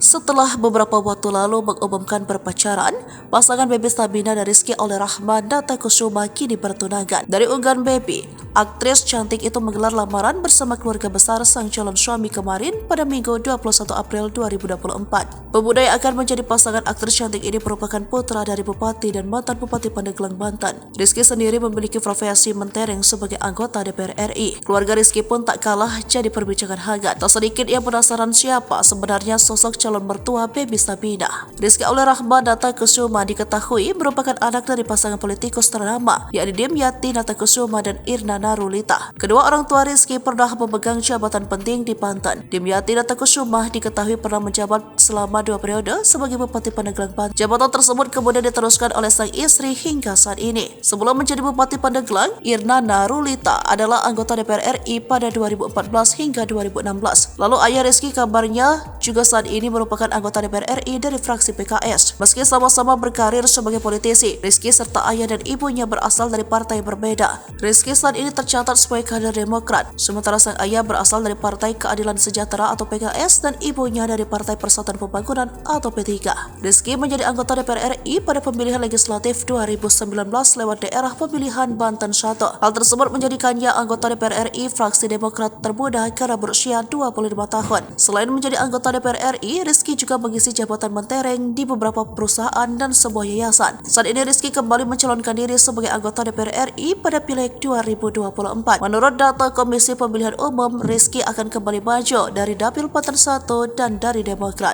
Setelah beberapa waktu lalu mengumumkan berpacaran, pasangan Baby Stabina dan Rizky Aulia Rahman Natakusuma kini bertunangan. Dari unggahan Baby, aktris cantik itu menggelar lamaran bersama keluarga besar sang calon suami kemarin pada Minggu 21 April 2024. Pemuda yang akan menjadi pasangan aktris cantik ini merupakan putra dari Bupati dan mantan Bupati Pandeglang, Banten. Rizky sendiri memiliki profesi mentereng sebagai anggota DPR RI. Keluarga Rizky pun tak kalah jadi perbincangan hangat. Tak sedikit yang penasaran siapa sebenarnya sosok calon mertua Baby Stabina. Rizky Aulia Rahman Natakusuma diketahui merupakan anak dari pasangan politikus ternama, yakni Dimyati Natakusuma dan Irna Narulita. Kedua orang tua Rizky pernah memegang jabatan penting di Banten. Dimyati Natakusuma diketahui pernah menjabat selama 2 periode sebagai Bupati Pandeglang, Banten. Jabatan tersebut kemudian diteruskan oleh sang istri hingga saat ini. Sebelum menjadi Bupati Pandeglang, Irna Narulita adalah anggota DPR RI pada 2014 hingga 2016. Lalu ayah Rizky kabarnya juga saat ini merupakan anggota DPR RI dari fraksi PKS. Meski sama-sama berkarir sebagai politisi, Rizky serta ayah dan ibunya berasal dari partai berbeda. Rizky saat ini tercatat sebagai kader Demokrat, sementara sang ayah berasal dari Partai Keadilan Sejahtera atau PKS dan ibunya dari Partai Persatuan Pembangunan atau P3. Rizky menjadi anggota DPR RI pada pemilihan legislatif 2019 lewat daerah pemilihan Banten 1. Hal tersebut menjadikannya anggota DPR RI fraksi Demokrat termuda karena berusia 25 tahun. Selain menjadi anggota DPR RI, Rizky juga mengisi jabatan mentereng di beberapa perusahaan dan sebuah yayasan. Saat ini Rizky kembali mencalonkan diri sebagai anggota DPR RI pada Pileg 2024. Menurut data Komisi Pemilihan Umum, Rizky akan kembali maju dari Dapil Banten 1 dan dari Demokrat.